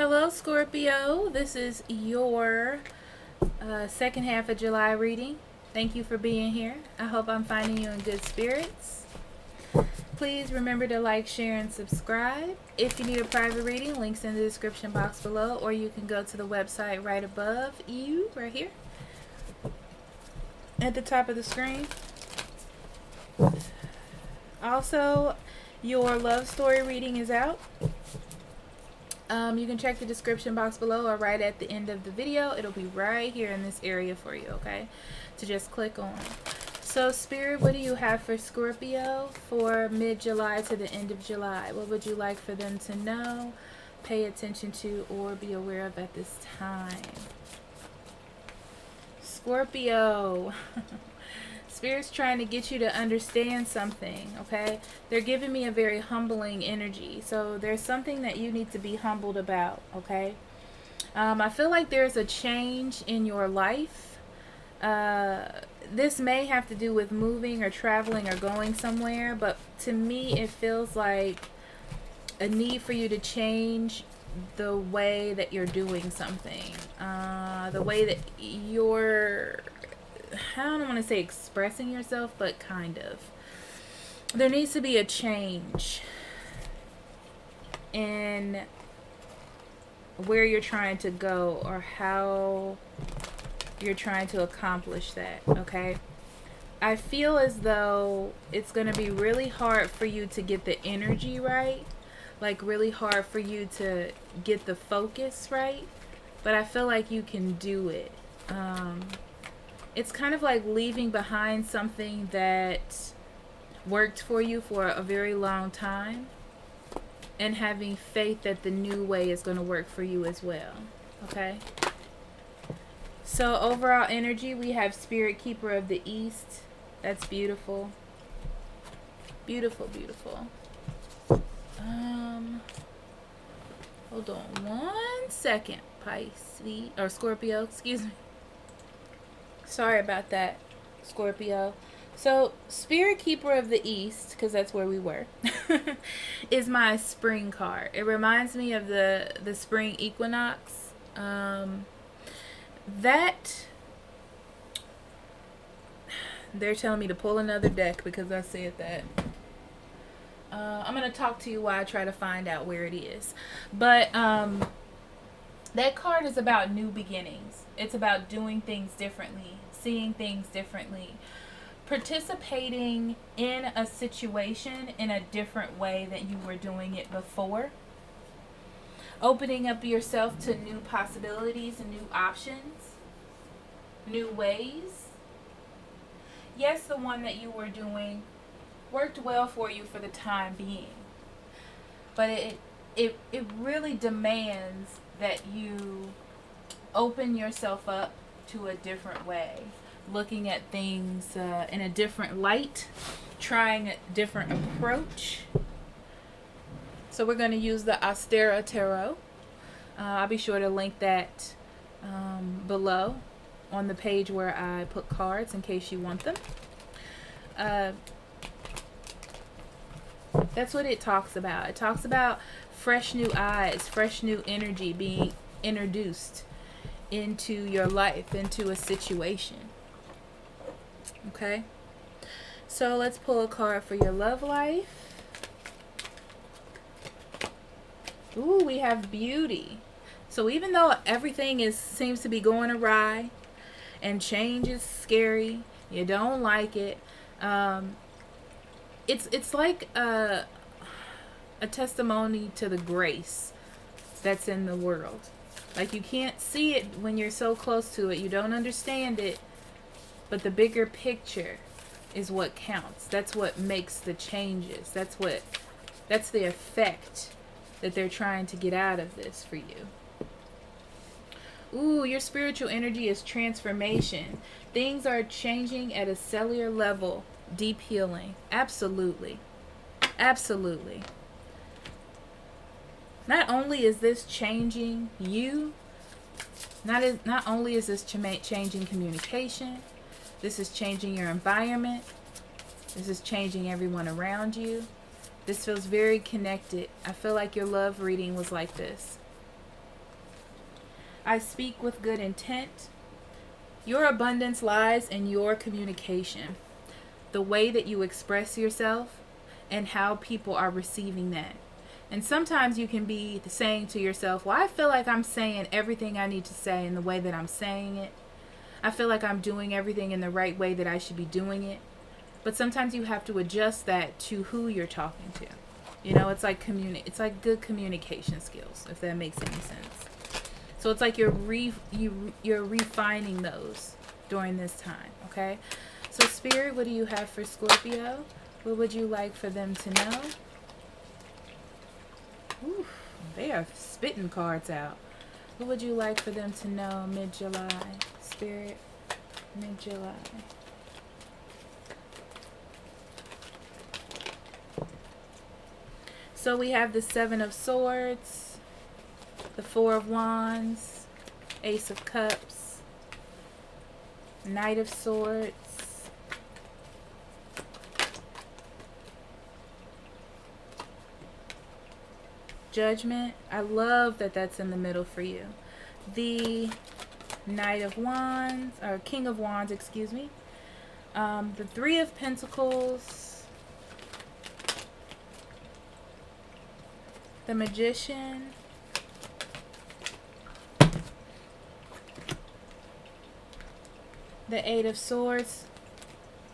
Hello, Scorpio. This is your second half of July reading. Thank you for being here. I hope I'm finding you in good spirits. Please remember to like, share, and subscribe. If you need a private reading, links in the description box below, or you can go to the website right above you, right here, at the top of the screen. Also, your love story reading is out. You can check the description box below or right at the end of the video. It'll be right here in this area for you, okay? To just click on. So, Spirit, what do you have for Scorpio for mid-July to the end of July? What would you like for them to know, pay attention to, or be aware of at this time? Scorpio. Spirit's trying to get you to understand something, okay? They're giving me a very humbling energy. So there's something that you need to be humbled about, okay? I feel like there's a change in your life. This may have to do with moving or traveling or going somewhere, but to me it feels like a need for you to change the way that you're doing something. The way that you're... I don't want to say expressing yourself, but kind of. There needs to be a change in where you're trying to go or how you're trying to accomplish that, okay? I feel as though it's going to be really hard for you to get the energy right, like really hard for you to get the focus right, but I feel like you can do it. It's kind of like leaving behind something that worked for you for a very long time and having faith that the new way is going to work for you as well. Okay? So overall energy, we have Spirit Keeper of the East. That's beautiful. Beautiful, beautiful. Hold on 1 second, Pisces, or Scorpio, excuse me. Sorry about that, Scorpio. So, Spirit Keeper of the East, because that's where we were, is my spring card. It reminds me of the spring equinox. That, they're telling me to pull another deck because I said that. I'm going to talk to you while I try to find out where it is. But, that card is about new beginnings. It's about doing things differently, seeing things differently, participating in a situation in a different way than you were doing it before, opening up yourself to new possibilities and new options, new ways. Yes, the one that you were doing worked well for you for the time being, but it really demands that you open yourself up to a different way, looking at things in a different light, trying a different approach. So we're going to use the Astera Tarot. I'll be sure to link that below on the page where I put cards in case you want them. That's what it talks about. It talks about fresh new eyes, fresh new energy being introduced into your life, into a situation. Okay? So let's pull a card for your love life. Ooh, we have beauty. So even though everything seems to be going awry and change is scary, you don't like it, it's like a testimony to the grace that's in the world. Like, you can't see it when you're so close to it. You don't understand it. But the bigger picture is what counts. That's what makes the changes. That's the effect that they're trying to get out of this for you. Ooh, your spiritual energy is transformation. Things are changing at a cellular level. Deep healing. Absolutely. Absolutely. Not only is this changing you, not only is this changing communication, this is changing your environment, this is changing everyone around you. This feels very connected. I feel like your love reading was like this. I speak with good intent. Your abundance lies in your communication, the way that you express yourself, and how people are receiving that. And sometimes you can be saying to yourself, well, I feel like I'm saying everything I need to say in the way that I'm saying it. I feel like I'm doing everything in the right way that I should be doing it. But sometimes you have to adjust that to who you're talking to. You know, it's like it's like good communication skills, if that makes any sense. So it's like you're refining those during this time, okay? So Spirit, what do you have for Scorpio? What would you like for them to know? Ooh, they are spitting cards out. What would you like for them to know mid-July? Spirit, mid-July. So we have the Seven of Swords, the Four of Wands, Ace of Cups, Knight of Swords, Judgment. I love that that's in the middle for you. The Knight of Wands, or King of Wands, excuse me. The Three of Pentacles, the Magician, the Eight of Swords.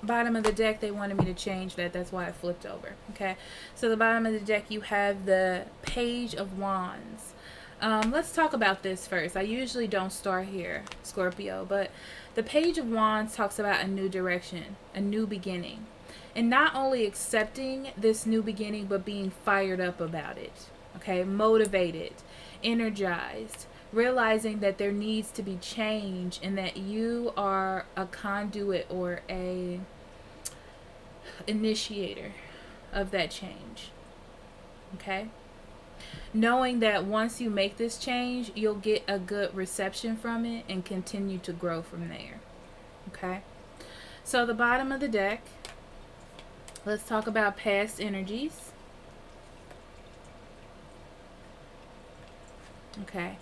Bottom of the deck, they wanted me to change that. That's why I flipped over. Okay, so the bottom of the deck, you have the Page of Wands. Let's talk about this first. I usually don't start here, Scorpio, but the Page of Wands talks about a new direction, a new beginning, and not only accepting this new beginning, but being fired up about it. Okay, motivated, energized, realizing that there needs to be change and that you are a conduit or a initiator of that change. Okay, knowing that once you make this change, you'll get a good reception from it and continue to grow from there. Okay, so the bottom of the deck, let's talk about past energies. Okay,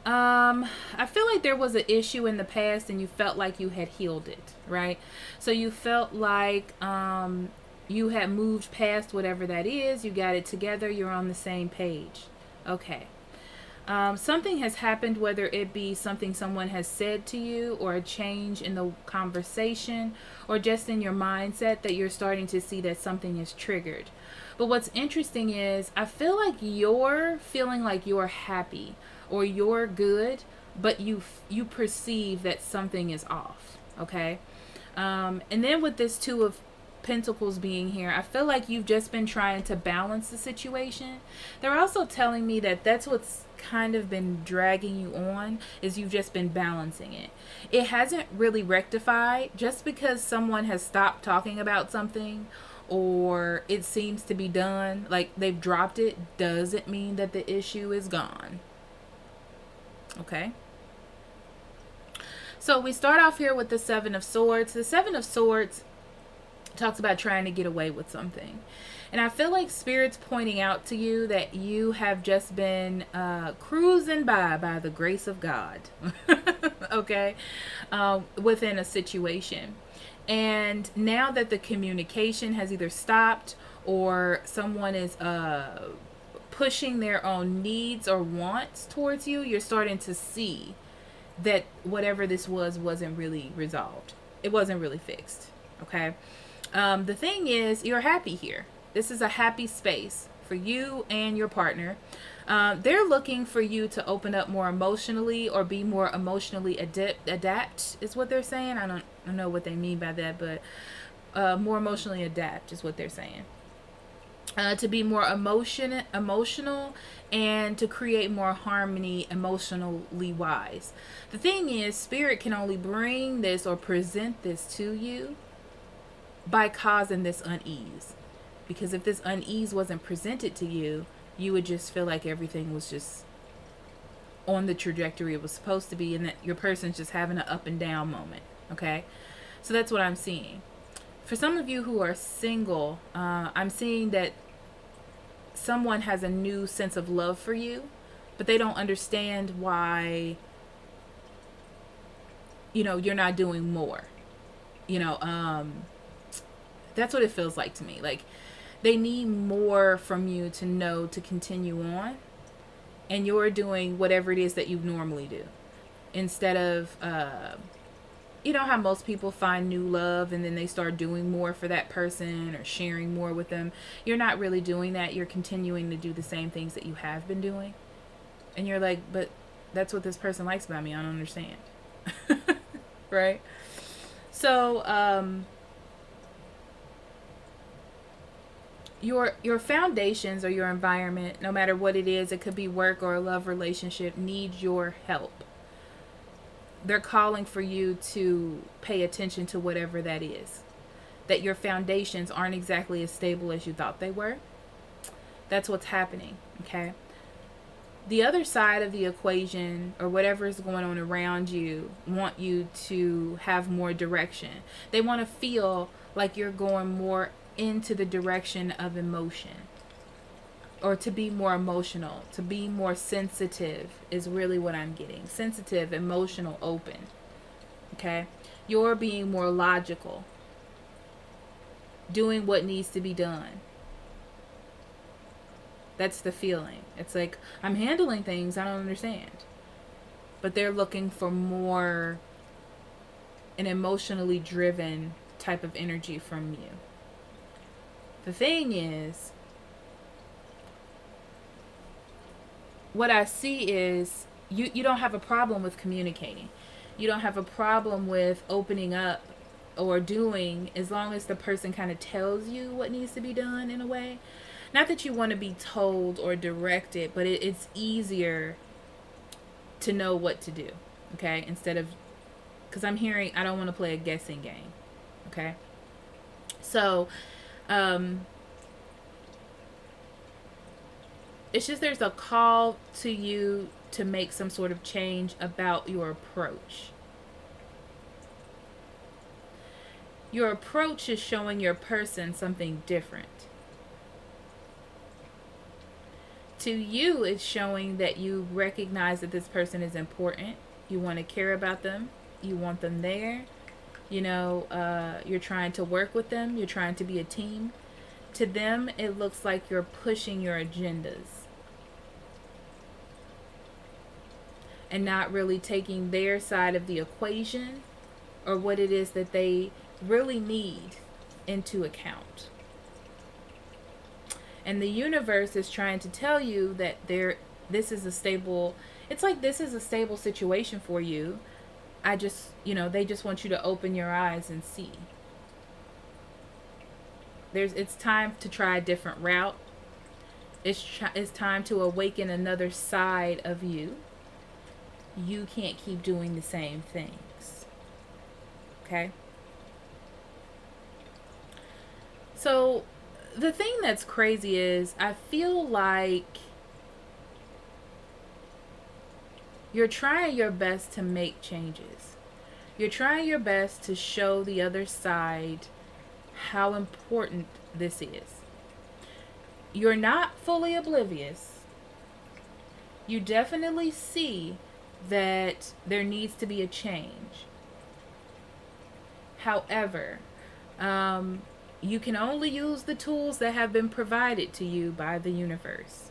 I feel like there was an issue in the past and you felt like you had healed it, right? So you felt like you had moved past whatever that is. You got it together. You're on the same page. Okay. Something has happened, whether it be something someone has said to you or a change in the conversation or just in your mindset, that you're starting to see that something is triggered. But what's interesting is I feel like you're feeling like you're happy or you're good, but you perceive that something is off. Okay. And then with this Two of Pentacles being here, I feel like you've just been trying to balance the situation. They're also telling me that that's what's kind of been dragging you on, is you've just been balancing it. It hasn't really rectified. Just because someone has stopped talking about something or it seems to be done, like they've dropped it, doesn't mean that the issue is gone. Okay. So we start off here with the Seven of Swords. The Seven of Swords talks about trying to get away with something. And I feel like Spirit's pointing out to you that you have just been cruising by the grace of God. Okay. Within a situation. And now that the communication has either stopped or someone is pushing their own needs or wants towards you, you're starting to see that whatever this wasn't really resolved. It wasn't really fixed. Okay. The thing is, you're happy here. This is a happy space for you and your partner. They're looking for you to open up more emotionally or be more emotionally adapt is what they're saying. I don't know what they mean by that, but more emotionally adapt is what they're saying. To be more emotional and to create more harmony emotionally wise. The thing is, Spirit can only bring this or present this to you by causing this unease. Because if this unease wasn't presented to you, you would just feel like everything was just on the trajectory it was supposed to be, and that your person's just having an up and down moment. Okay, so that's what I'm seeing. For some of you who are single, I'm seeing that someone has a new sense of love for you, but they don't understand why you're not doing more. That's what it feels like to me. Like they need more from you to know to continue on, and you're doing whatever it is that you normally do instead of how most people find new love and then they start doing more for that person or sharing more with them. You're not really doing that. You're continuing to do the same things that you have been doing, and you're like, but that's what this person likes about me. I don't understand. Right? So your foundations or your environment, no matter what it is, it could be work or a love relationship, needs your help. They're calling for you to pay attention to whatever that is. That your foundations aren't exactly as stable as you thought they were. That's what's happening, okay? The other side of the equation, or whatever is going on around you, want you to have more direction. They want to feel like you're going more into the direction of emotion, or to be more emotional, to be more sensitive is really what I'm getting. Sensitive, emotional, open. Okay? You're being more logical. Doing what needs to be done. That's the feeling. It's like, I'm handling things, I don't understand. But they're looking for more an emotionally driven type of energy from you. The thing is, what I see is you don't have a problem with communicating. You don't have a problem with opening up or doing, as long as the person kind of tells you what needs to be done in a way. Not that you want to be told or directed, but it's easier to know what to do, okay? Instead of, because I'm hearing, I don't want to play a guessing game, okay? So, it's just there's a call to you to make some sort of change about your approach. Your approach is showing your person something different. To you, it's showing that you recognize that this person is important. You want to care about them. You want them there. You're trying to work with them. You're trying to be a team. To them, it looks like you're pushing your agendas and not really taking their side of the equation or what it is that they really need into account. And the universe is trying to tell you that this is a stable situation for you. They just want you to open your eyes and see. It's time to try a different route. It's time to awaken another side of you. You can't keep doing the same things. Okay? So, the thing that's crazy is I feel like you're trying your best to make changes. You're trying your best to show the other side how important this is. You're not fully oblivious. You definitely see that there needs to be a change. However, you can only use the tools that have been provided to you by the universe.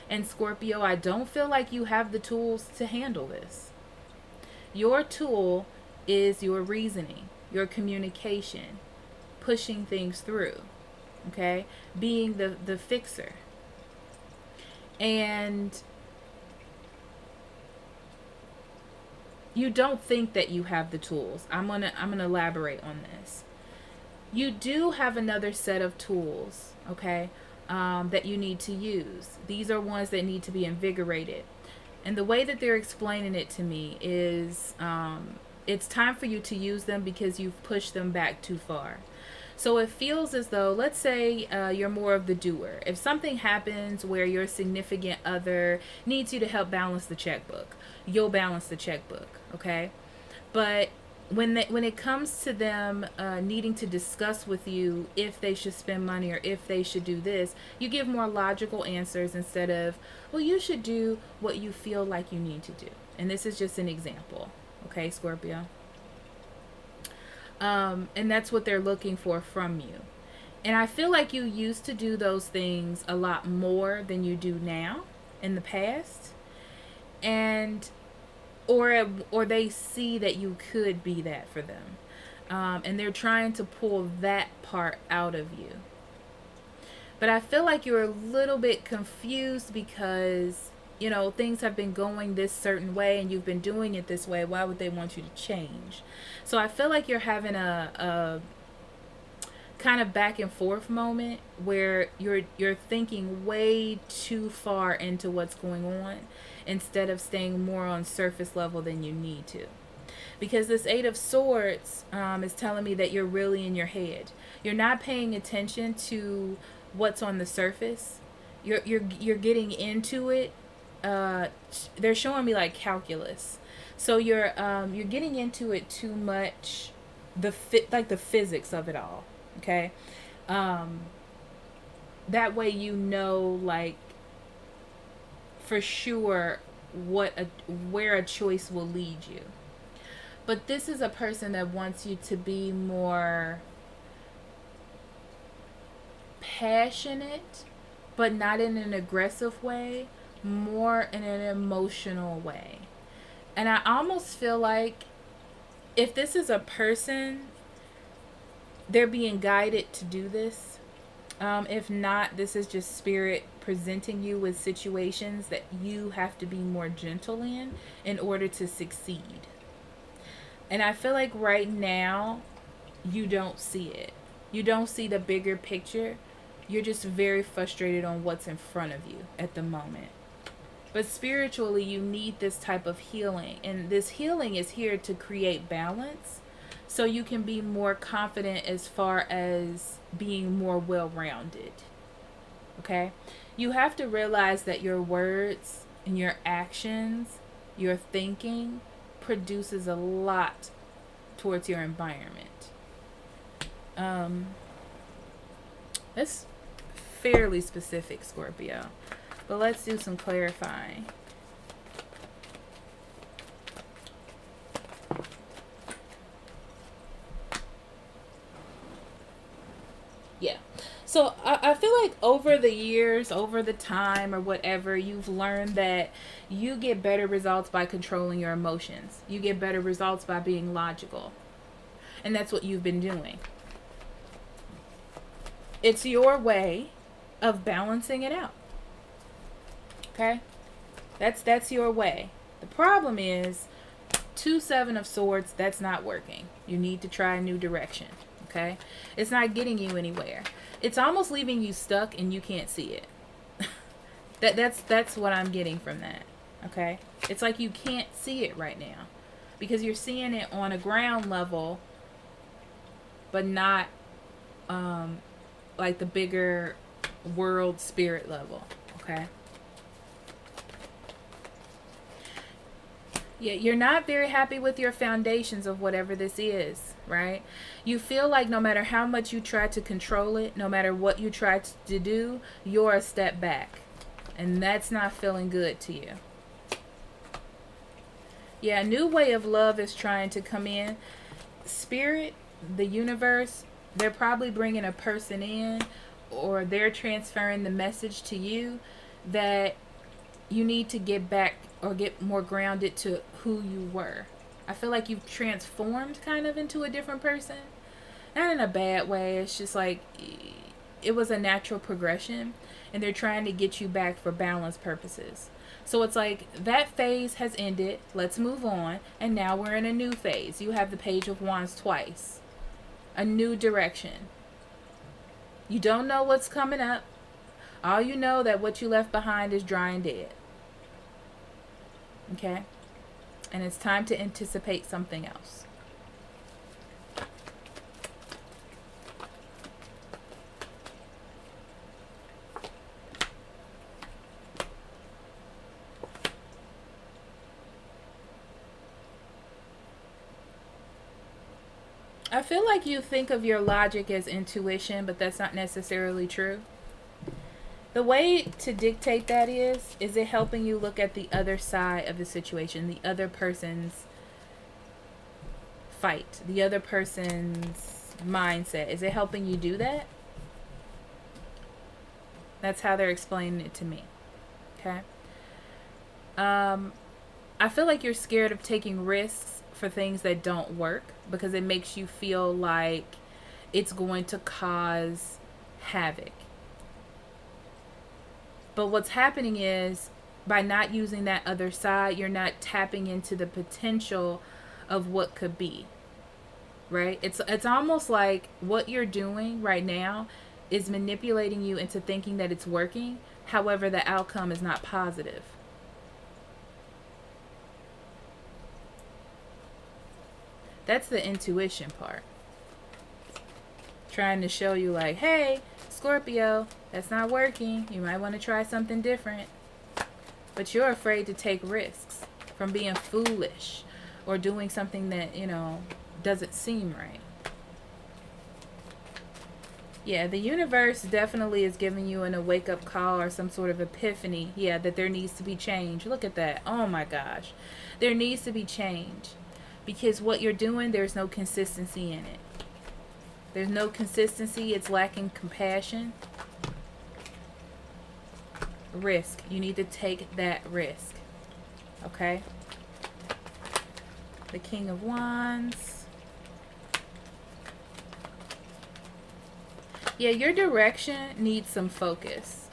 And Scorpio, I don't feel like you have the tools to handle this. Your tool is your reasoning, your communication, pushing things through, okay? Being the fixer. And you don't think that you have the tools. I'm gonna elaborate on this. You do have another set of tools, okay, that you need to use. These are ones that need to be invigorated. And the way that they're explaining it to me is it's time for you to use them because you've pushed them back too far. So it feels as though, let's say you're more of the doer. If something happens where your significant other needs you to help balance the checkbook, you'll balance the checkbook, okay? But when it comes to them needing to discuss with you if they should spend money or if they should do this, you give more logical answers instead of, well, you should do what you feel like you need to do. And this is just an example, Okay, Scorpio. And that's what they're looking for from you. And I feel like you used to do those things a lot more than you do now in the past. And or they see that you could be that for them. And they're trying to pull that part out of you. But I feel like you're a little bit confused because, you know, things have been going this certain way and you've been doing it this way. Why would they want you to change? So I feel like you're having a kind of back and forth moment where you're thinking way too far into what's going on instead of staying more on surface level than you need to. Because this Eight of Swords is telling me that you're really in your head. You're not paying attention to what's on the surface. You're getting into it. They're showing me like calculus. So you're getting into it too much. Like the physics of it all. Okay. That way you know like for sure where a choice will lead you. But this is a person that wants you to be more passionate, but not in an aggressive way, more in an emotional way. And I almost feel like if this is a person, they're being guided to do this. If not, this is just spirit presenting you with situations that you have to be more gentle in order to succeed. And I feel like right now, you don't see it. You don't see the bigger picture. You're just very frustrated on what's in front of you at the moment. But spiritually, you need this type of healing. And this healing is here to create balance so you can be more confident as far as being more well-rounded. Okay? You have to realize that your words and your actions, your thinking, produces a lot towards your environment. That's fairly specific, Scorpio. But let's do some clarifying. Yeah. So I feel like over the years, over the time or whatever, you've learned that you get better results by controlling your emotions. You get better results by being logical. And that's what you've been doing. It's your way of balancing it out. Okay? That's your way. The problem is 7 of Swords, that's not working. You need to try a new direction. Okay? It's not getting you anywhere. It's almost leaving you stuck and you can't see it. That's what I'm getting from that. Okay? It's like you can't see it right now. Because you're seeing it on a ground level, but not like the bigger world spirit level. Okay? Yeah, you're not very happy with your foundations of whatever this is, right? You feel like no matter how much you try to control it, no matter what you try to do, you're a step back. And that's not feeling good to you. Yeah, a new way of love is trying to come in. Spirit, the universe, they're probably bringing a person in, or they're transferring the message to you that you need to get back or get more grounded to who you were. I feel like you've transformed kind of into a different person. Not in a bad way. It's just like it was a natural progression and they're trying to get you back for balance purposes. So it's like that phase has ended. Let's move on. And now we're in a new phase. You have the Page of Wands twice. A new direction. You don't know what's coming up. All you know that what you left behind is dry and dead. Okay? And it's time to anticipate something else. I feel like you think of your logic as intuition, but that's not necessarily true. The way to dictate that is it helping you look at the other side of the situation, the other person's fight the other person's mindset. Is it helping you do that? That's how they're explaining it to me. Okay. I feel like you're scared of taking risks for things that don't work because it makes you feel like it's going to cause havoc. But what's happening is, by not using that other side, you're not tapping into the potential of what could be. Right? It's almost like what you're doing right now is manipulating you into thinking that it's working. However, the outcome is not positive. That's the intuition part. Trying to show you like, hey, Scorpio, that's not working. You might want to try something different. But you're afraid to take risks from being foolish or doing something that, you know, doesn't seem right. Yeah, the universe definitely is giving you a wake-up call or some sort of epiphany. Yeah, that there needs to be change. Look at that. Oh my gosh. There needs to be change. Because what you're doing, there's no consistency in it. There's no consistency. It's lacking compassion. Risk. You need to take that risk. Okay? The King of Wands. Yeah, your direction needs some focus.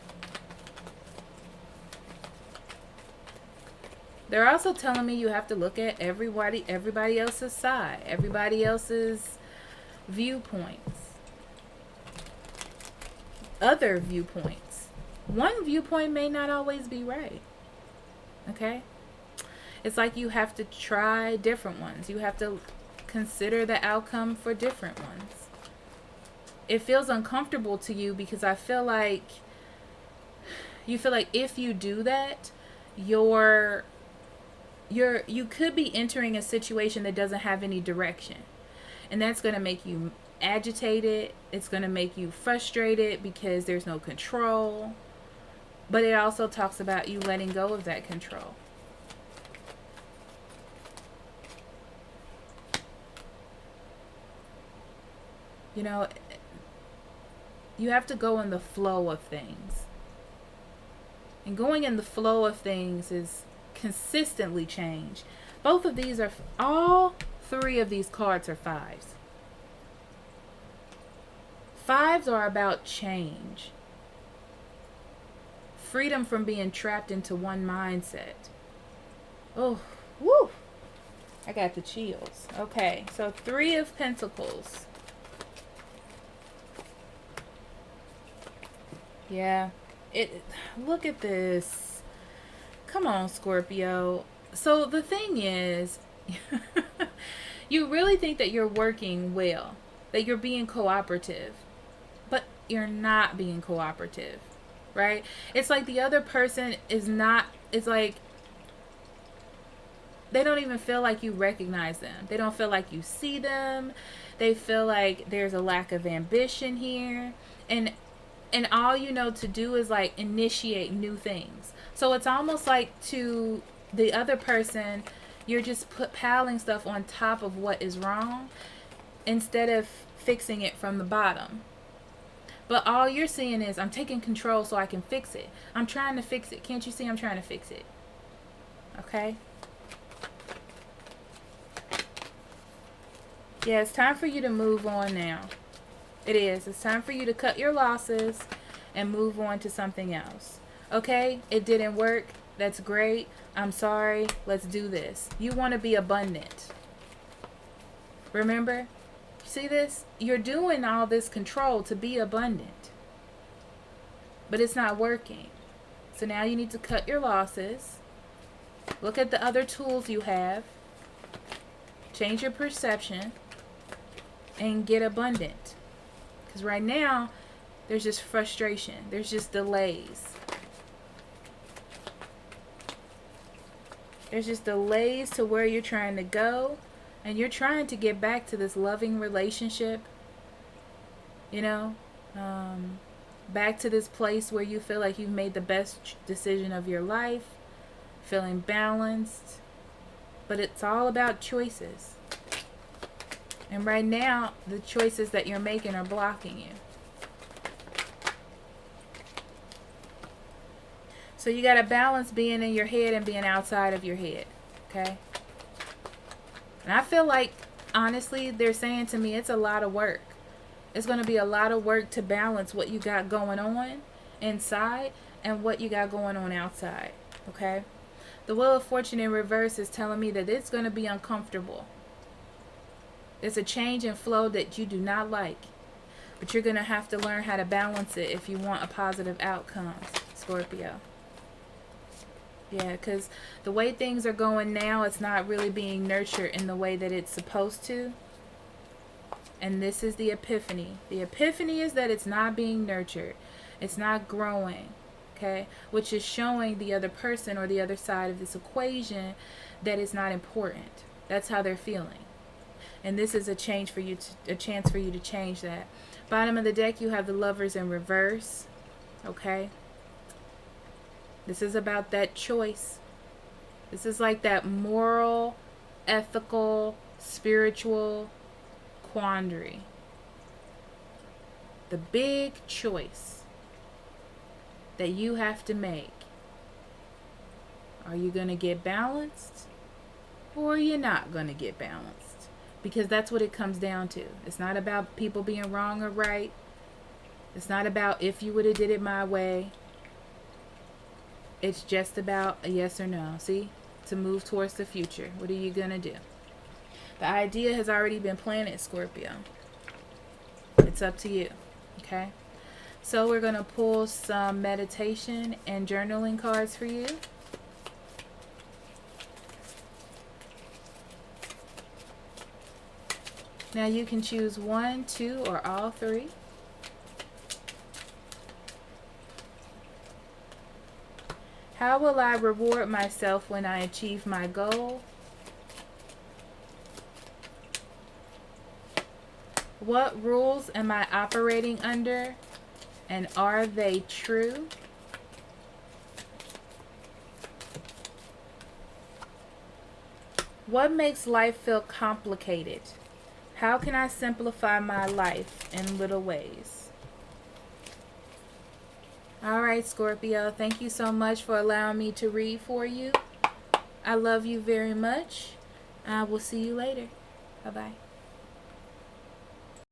They're also telling me you have to look at everybody else's side, everybody else's viewpoints, other viewpoints. One viewpoint may not always be right. Okay? It's like you have to try different ones. You have to consider the outcome for different ones. It feels uncomfortable to you because I feel like you feel like if you do that, you could be entering a situation that doesn't have any direction. And that's going to make you agitated. It's going to make you frustrated because there's no control. But it also talks about you letting go of that control. You know, you have to go in the flow of things. And going in the flow of things is consistently change. Both of these are, all three of these cards are fives. Fives are about change. Freedom from being trapped into one mindset. Oh, woo! I got the chills. Okay, so Three of Pentacles. Yeah, look at this. Come on, Scorpio. So the thing is, you really think that you're working well, that you're being cooperative, but you're not being cooperative, right? It's like the other person is not, it's like they don't even feel like you recognize them. They don't feel like you see them. They feel like there's a lack of ambition here. And all you know to do is like initiate new things. So it's almost like to the other person, you're just piling stuff on top of what is wrong instead of fixing it from the bottom. But all you're seeing is, I'm taking control so I can fix it. I'm trying to fix it. Can't you see I'm trying to fix it? Okay? Yeah, it's time for you to move on now. It is. It's time for you to cut your losses and move on to something else. Okay? It didn't work. That's great. I'm sorry. Let's do this. You want to be abundant. Remember? See this? You're doing all this control to be abundant. But it's not working. So now you need to cut your losses. Look at the other tools you have. Change your perception. And get abundant. Because right now, there's just frustration. There's just delays. There's just delays to where you're trying to go. And you're trying to get back to this loving relationship. You know? Back to this place where you feel like you've made the best decision of your life. Feeling balanced. But it's all about choices. And right now, the choices that you're making are blocking you. So you got to balance being in your head and being outside of your head. Okay? And I feel like, honestly, they're saying to me, it's a lot of work. It's going to be a lot of work to balance what you got going on inside and what you got going on outside. Okay? The Wheel of Fortune in reverse is telling me that it's going to be uncomfortable. It's a change in flow that you do not like. But you're going to have to learn how to balance it if you want a positive outcome, Scorpio. Yeah, because the way things are going now, it's not really being nurtured in the way that it's supposed to. And this is the epiphany. The epiphany is that it's not being nurtured. It's not growing. Okay? Which is showing the other person or the other side of this equation that it's not important. That's how they're feeling. And this is a chance for you to change that. Bottom of the deck, you have the Lovers in reverse. Okay? This is about that choice. This is like that moral, ethical, spiritual quandary. The big choice that you have to make. Are you going to get balanced? Or are you not going to get balanced? Because that's what it comes down to. It's not about people being wrong or right. It's not about if you would have did it my way. It's just about a yes or no. See? To move towards the future. What are you going to do? The idea has already been planted, Scorpio. It's up to you. Okay? So we're going to pull some meditation and journaling cards for you. Now you can choose 1, 2, or all 3. How will I reward myself when I achieve my goal? What rules am I operating under? And are they true? What makes life feel complicated? How can I simplify my life in little ways? All right, Scorpio, thank you so much for allowing me to read for you. I love you very much. I will see you later. Bye-bye.